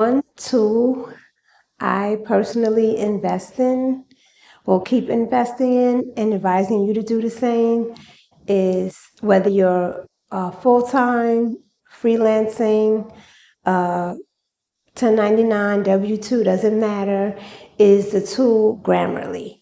One tool I personally invest in, will keep investing in, and advising you to do the same is whether you're full-time, freelancing, 1099, W-2, doesn't matter, is the tool Grammarly.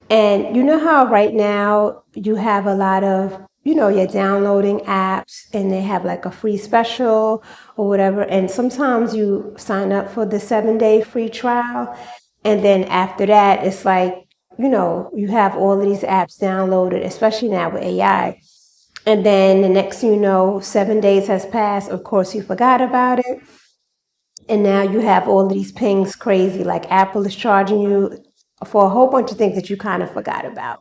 And you know how right now you have a lot of, you're downloading apps and they have like a free special or whatever. And sometimes you sign up for the 7-day free trial. And then after that, it's like, you have all of these apps downloaded, especially now with AI. And then the next thing you know, 7 days has passed. Of course, you forgot about it. And now you have all of these pings crazy, like Apple is charging you for a whole bunch of things that you kind of forgot about.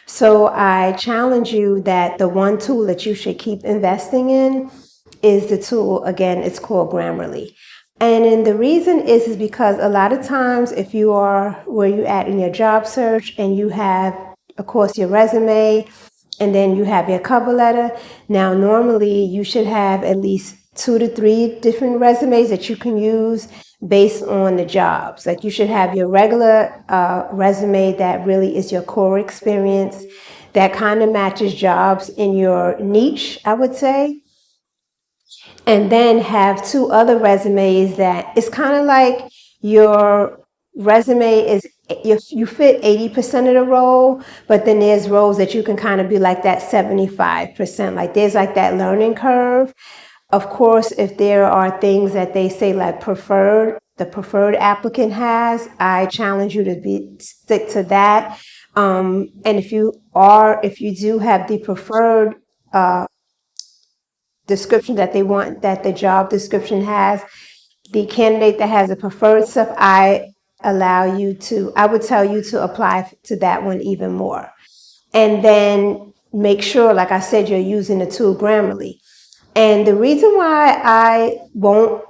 So I challenge you that the one tool that you should keep investing in is the tool, again, it's called Grammarly. And then the reason is because a lot of times if you are where you at in your job search and you have, of course, your resume and then you have your cover letter. Now, normally you should have at least 2 to 3 different resumes that you can use based on the jobs. Like you should have your regular resume that really is your core experience, that kind of matches jobs in your niche, I would say. And then have 2 other resumes that it's kind of like your resume is you fit 80% of the role, but then there's roles that you can kind of be like that 75%. Like there's like that learning curve. Of course, if there are things that they say like the preferred applicant has, I challenge you to stick to that. And if you do have the preferred description that they want, that the job description has, the candidate that has a preferred stuff, I would tell you to apply to that one even more. And then make sure, like I said, you're using the tool Grammarly. And the reason why I won't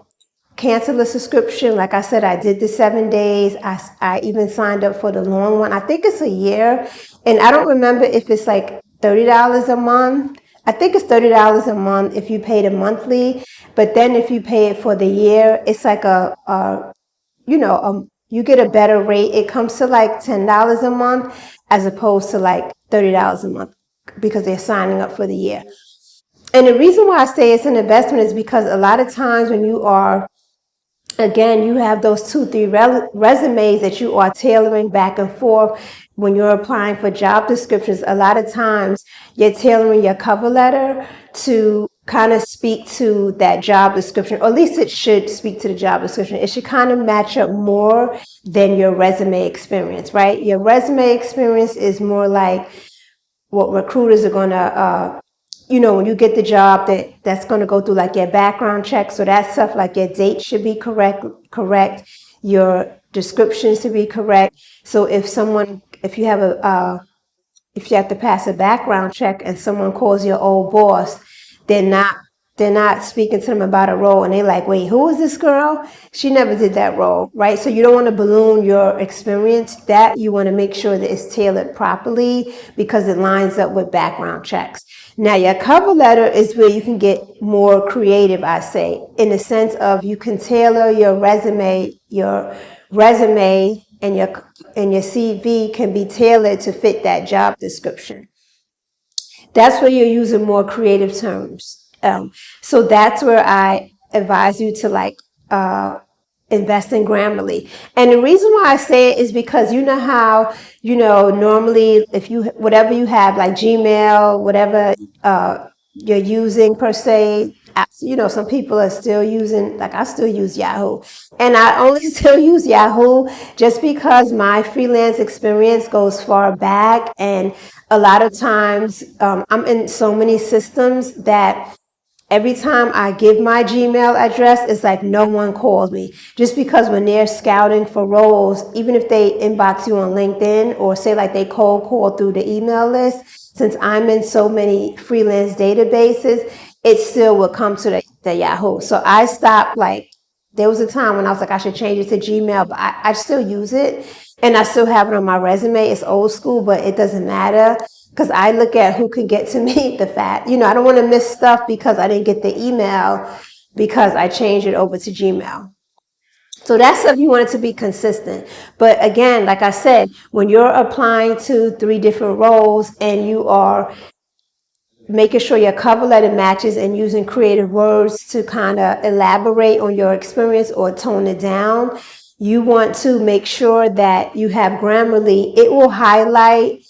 cancel the subscription, like I said, I did the 7 days. I even signed up for the long one. I think it's a year. And I don't remember if it's like $30 a month. I think it's $30 a month if you pay the monthly. But then if you pay it for the year, it's like you get a better rate. It comes to like $10 a month as opposed to like $30 a month because they're signing up for the year. And the reason why I say it's an investment is because a lot of times when you are, again, you have those 2, 3 resumes that you are tailoring back and forth when you're applying for job descriptions. A lot of times you're tailoring your cover letter to kind of speak to that job description, or at least it should speak to the job description. It should kind of match up more than your resume experience, right? Your resume experience is more like what recruiters are going to when you get the job, that's going to go through like your background check. So that stuff, like your date should be correct, your description should be correct. So if you have to pass a background check and someone calls your old boss, they're not speaking to them about a role and they're like, wait, who is this girl? She never did that role, right? So you don't want to balloon your experience. That you want to make sure that it's tailored properly because it lines up with background checks. Now your cover letter is where you can get more creative, I say, in the sense of you can tailor your resume and your CV can be tailored to fit that job description. That's where you're using more creative terms. So that's where I advise you to invest in Grammarly. And the reason why I say it is because you know how, normally if whatever you have, like Gmail, whatever you're using per se, some people are still using, like I still use Yahoo. And I only still use Yahoo just because my freelance experience goes far back. And a lot of times I'm in so many systems that every time I give my Gmail address, it's like no one calls me. Just because when they're scouting for roles, even if they inbox you on LinkedIn or say like they cold call through the email list, since I'm in so many freelance databases, it still will come to the Yahoo. So I stopped, there was a time when I was like, I should change it to Gmail, but I still use it. And I still have it on my resume. It's old school, but it doesn't matter because I look at who can get to me I don't want to miss stuff because I didn't get the email because I changed it over to Gmail. So that's if you want it to be consistent. But again, like I said, when you're applying to 3 different roles and you are making sure your cover letter matches and using creative words to kind of elaborate on your experience or tone it down, you want to make sure that you have Grammarly. It will highlight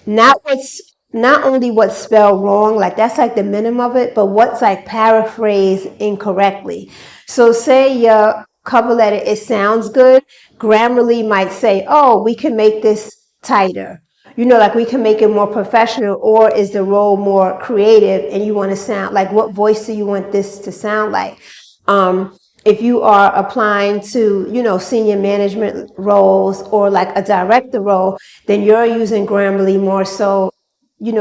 not only what's spelled wrong, like that's like the minimum of it, but what's like paraphrased incorrectly. So say your cover letter, it sounds good. Grammarly might say, oh, we can make this tighter. Like we can make it more professional, or is the role more creative and you want to sound like, what voice do you want this to sound like? If you are applying to, senior management roles or like a director role, then you're using Grammarly more so. You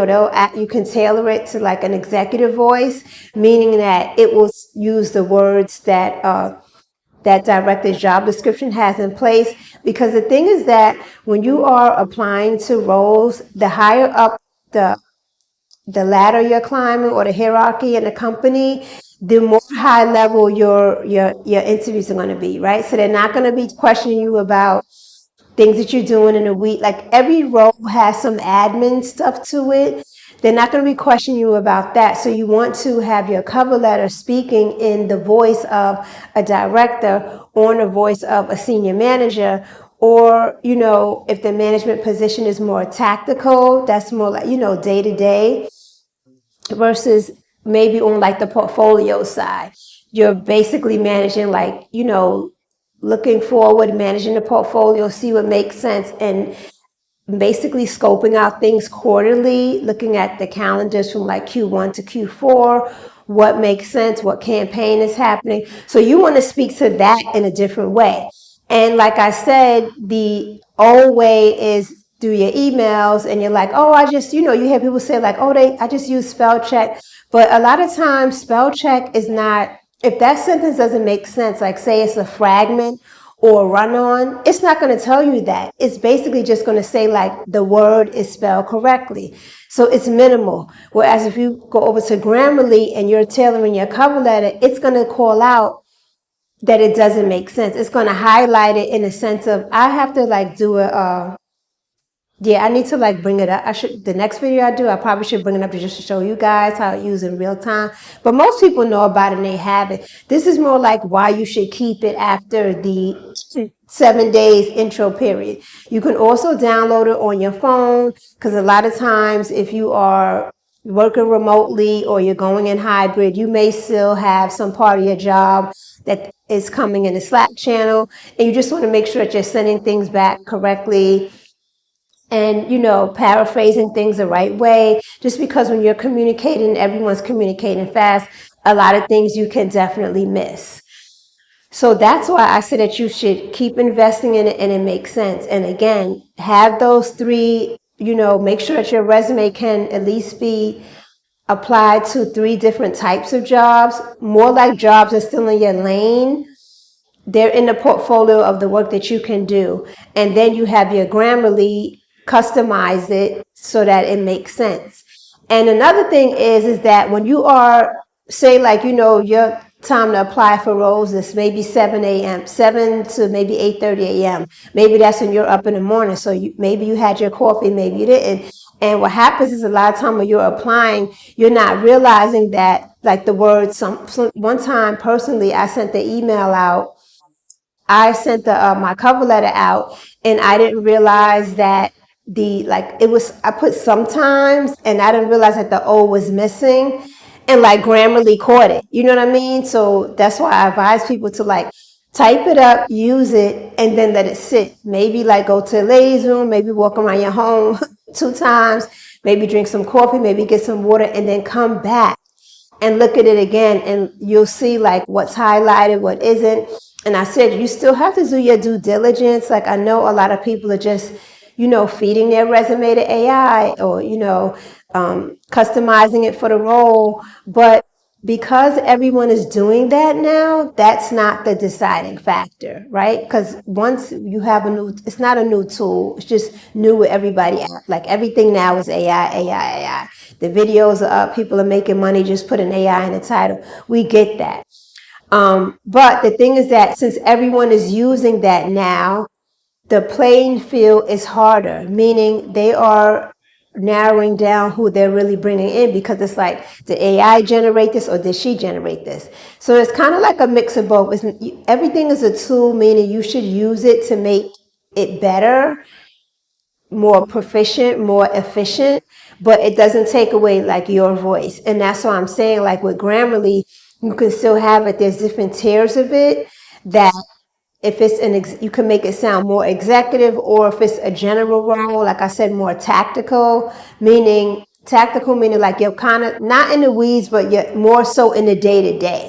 can tailor it to like an executive voice, meaning that it will use the words that director's job description has in place. Because the thing is that when you are applying to roles, the higher up the ladder you're climbing or the hierarchy in the company, the more high level your interviews are going to be, right? So they're not going to be questioning you about things that you're doing in a week. Like every role has some admin stuff to it. They're not going to be questioning you about that. So you want to have your cover letter speaking in the voice of a director or in the voice of a senior manager. Or, if the management position is more tactical, that's more like, day to day, versus maybe on like the portfolio side. You're basically managing like, looking forward, managing the portfolio, see what makes sense, and basically scoping out things quarterly, looking at the calendars from like Q1 to Q4, what makes sense, what campaign is happening. So you want to speak to that in a different way. And like I said, the old way is through your emails and you're like, oh, I just, you hear people say like, oh, I just use spell check. But a lot of times spell check is not, if that sentence doesn't make sense, like say it's a fragment or run on, it's not going to tell you that. It's basically just going to say like the word is spelled correctly. So it's minimal. Whereas if you go over to Grammarly and you're tailoring your cover letter, it's going to call out that it doesn't make sense. It's going to highlight it in a sense of, I have to like do I need to like bring it up. The next video I do, I probably should bring it up to just to show you guys how it used in real time. But most people know about it and they have it. This is more like why you should keep it after the 7 days intro period. You can also download it on your phone, because a lot of times if you are working remotely or you're going in hybrid, you may still have some part of your job that is coming in the Slack channel, and you just want to make sure that you're sending things back correctly and, paraphrasing things the right way. Just because when you're communicating, everyone's communicating fast, a lot of things you can definitely miss. So that's why I say that you should keep investing in it and it makes sense. And again, have those 3, make sure that your resume can at least be applied to 3 different types of jobs, more like jobs are still in your lane. They're in the portfolio of the work that you can do. And then you have your Grammarly, customize it so that it makes sense. And another thing is that when you are, say like, your time to apply for roles is maybe 7 a.m., 7 to maybe 8:30 a.m. Maybe that's when you're up in the morning. So maybe you had your coffee, maybe you didn't. And what happens is a lot of time when you're applying, you're not realizing that like the words, one time personally, I sent the email out. I sent my cover letter out and I didn't realize that I put sometimes and I didn't realize that the O was missing, and like Grammarly caught it. You know what I mean? So that's why I advise people to like type it up, use it, and then let it sit. Maybe like go to the ladies' room, maybe walk around your home 2 times, maybe drink some coffee, maybe get some water, and then come back and look at it again, and you'll see like what's highlighted, what isn't. And I said, you still have to do your due diligence. Like I know a lot of people are just, feeding their resume to AI or, customizing it for the role. But because everyone is doing that now, that's not the deciding factor, right? Because once you have it's not a new tool, it's just new with everybody. Like everything now is AI, AI, AI. The videos are up, people are making money, just put an AI in the title. We get that. But the thing is that since everyone is using that now, the playing field is harder, meaning they are narrowing down who they're really bringing in, because it's like, did AI generate this or did she generate this? So it's kind of like a mix of both. Everything is a tool, meaning you should use it to make it better, more proficient, more efficient, but it doesn't take away like your voice. And that's why I'm saying, like with Grammarly, you can still have it. There's different tiers of it that if it's you can make it sound more executive, or if it's a general role, like I said, more tactical meaning like you're kind of not in the weeds, but you're more so in the day to day,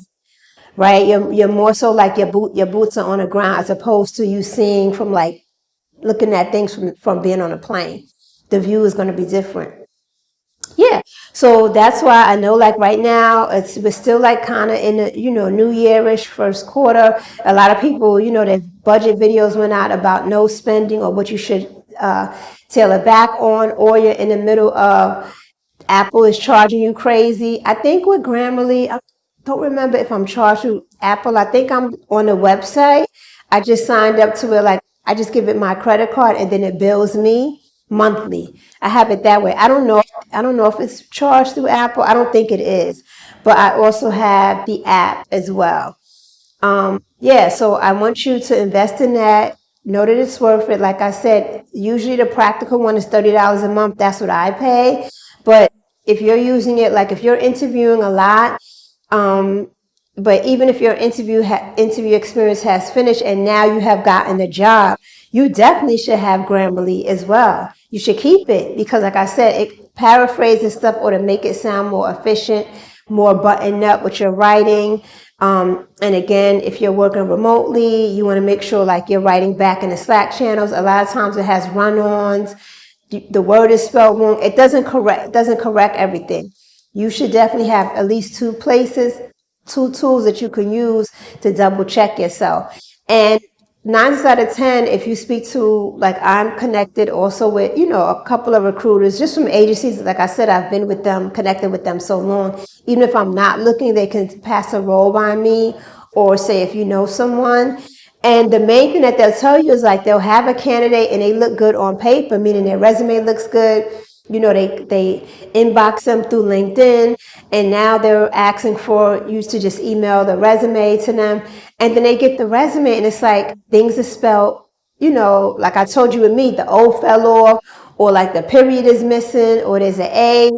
right? You're more so like your boots are on the ground, as opposed to you seeing from like looking at things from being on a plane. The view is going to be different. Yeah. So that's why I know, like right now, we're still like kind of in the, new yearish first quarter. A lot of people, their budget videos went out about no spending or what you should tail it back on, or you're in the middle of Apple is charging you crazy. I think with Grammarly, I don't remember if I'm charged through Apple. I think I'm on the website. I just signed up to it, like I just give it my credit card and then it bills me monthly. I have it that way. I don't know. I don't know if it's charged through Apple. I don't think it is. But I also have the app as well. Yeah, so I want you to invest in that. Know that it's worth it. Like I said, usually the practical one is $30 a month. That's what I pay. But if you're using it, like if you're interviewing a lot, but even if your interview experience has finished and now you have gotten the job, you definitely should have Grammarly as well. You should keep it because, like I said, it paraphrases stuff or to make it sound more efficient, more buttoned up with your writing. And again, if you're working remotely, you want to make sure like you're writing back in the Slack channels. A lot of times it has run-ons. The word is spelled wrong. It doesn't correct everything. You should definitely have at least two tools that you can use to double check yourself. And 9 out of 10, if you speak to, like I'm connected also with, a couple of recruiters just from agencies. Like I said, I've been with them, connected with them so long. Even if I'm not looking, they can pass a role by me or say if you know someone. And the main thing that they'll tell you is like they'll have a candidate and they look good on paper, meaning their resume looks good. They inbox them through LinkedIn, and now they're asking for you to just email the resume to them. And then they get the resume and it's like things are spelled, like I told you with me, the O fell off, or like the period is missing, or there's an A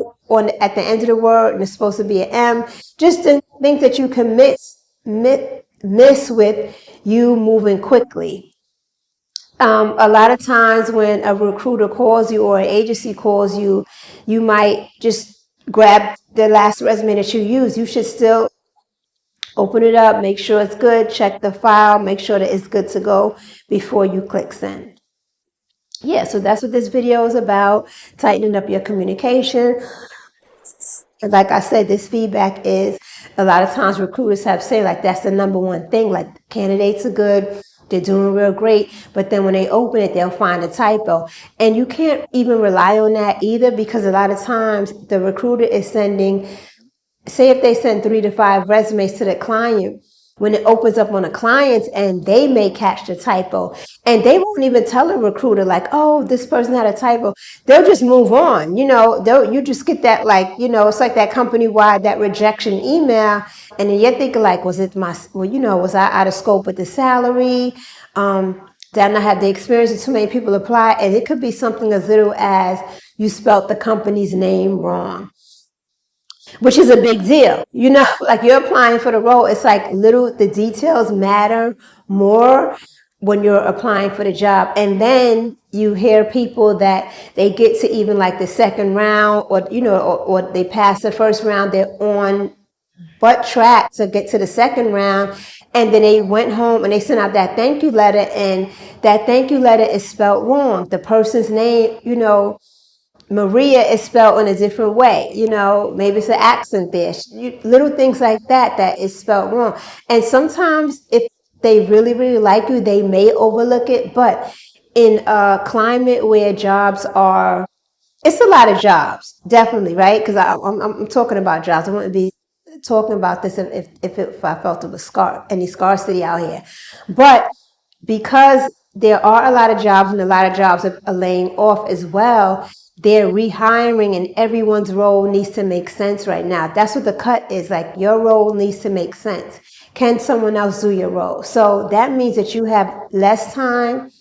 at the end of the word and it's supposed to be an M. Just the things that you can miss with you moving quickly. A lot of times when a recruiter calls you or an agency calls you, you might just grab the last resume that you use. You should still open it up, make sure it's good, check the file, make sure that it's good to go before you click send. Yeah, so that's what this video is about, tightening up your communication. And like I said, this feedback is a lot of times recruiters have said like that's the number one thing, like candidates are good, they're doing real great, but then when they open it, they'll find a typo. And you can't even rely on that either, because a lot of times the recruiter is sending, say if they send 3 to 5 resumes to the client, when it opens up on a client's end, they may catch the typo. And they won't even tell a recruiter like, oh, this person had a typo. They'll just move on. You just get that like, it's like that company-wide, that rejection email. And then you're thinking like, was I out of scope with the salary? Did I not have the experience that too many people apply? And it could be something as little as you spelt the company's name wrong, which is a big deal. Like you're applying for the role. It's like the details matter more when you're applying for the job. And then you hear people that they get to even like the second round or they pass the first round, they're on butt track to get to the second round. And then they went home and they sent out that thank you letter, and that thank you letter is spelled wrong. The person's name, Maria is spelled in a different way. Maybe it's an accent there. Little things like that is spelled wrong. And sometimes if they really, really like you, they may overlook it. But in a climate where it's a lot of jobs, definitely, right? Because I'm talking about jobs. I want to be talking about this if I felt it was any scarcity out here. But because there are a lot of jobs and a lot of jobs are laying off as well, they're rehiring and everyone's role needs to make sense right now. That's what the cut is. Like your role needs to make sense. Can someone else do your role? So that means that you have less time.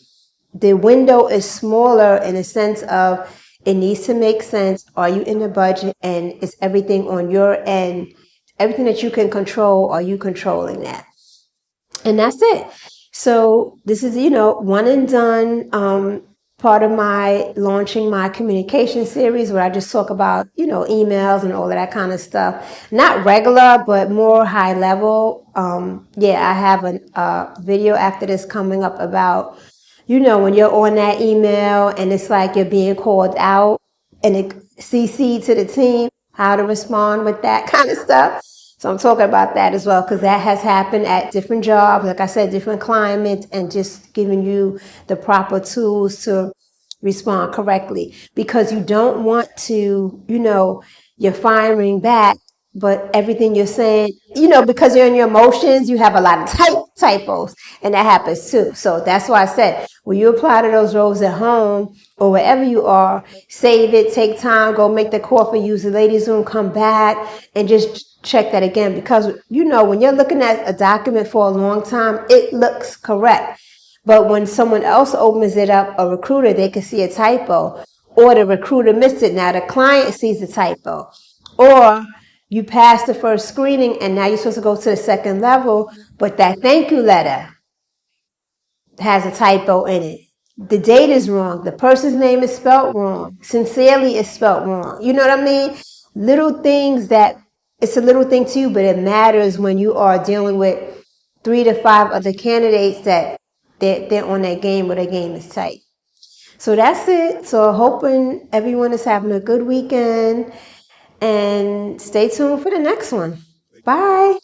The window is smaller in a sense of it needs to make sense. Are you in the budget and is everything on your end? Everything that you can control, are you controlling that? And that's it. So this is, one and done, part of my launching my communication series where I just talk about, emails and all of that kind of stuff. Not regular, but more high level. Yeah, I have a video after this coming up about, when you're on that email and it's like you're being called out and it CC to the team, how to respond with that kind of stuff. So I'm talking about that as well because that has happened at different jobs, like I said, different climates, and just giving you the proper tools to respond correctly because you don't want to, you're firing back, but everything you're saying, because you're in your emotions, you have a lot of typos, and that happens too. So that's why I said, when you apply to those roles at home or wherever you are, save it, take time, go make the coffee, use the ladies' room, come back, and just check that again because, when you're looking at a document for a long time, it looks correct. But when someone else opens it up, a recruiter, they can see a typo, or the recruiter missed it. Now the client sees the typo, or you passed the first screening and now you're supposed to go to the second level, but that thank you letter has a typo in it. The date is wrong. The person's name is spelled wrong. Sincerely is spelled wrong. You know what I mean? Little things that it's a little thing to you, but it matters when you are dealing with 3 to 5 other candidates that they're on that game where their game is tight. So that's it. So hoping everyone is having a good weekend and stay tuned for the next one. Bye.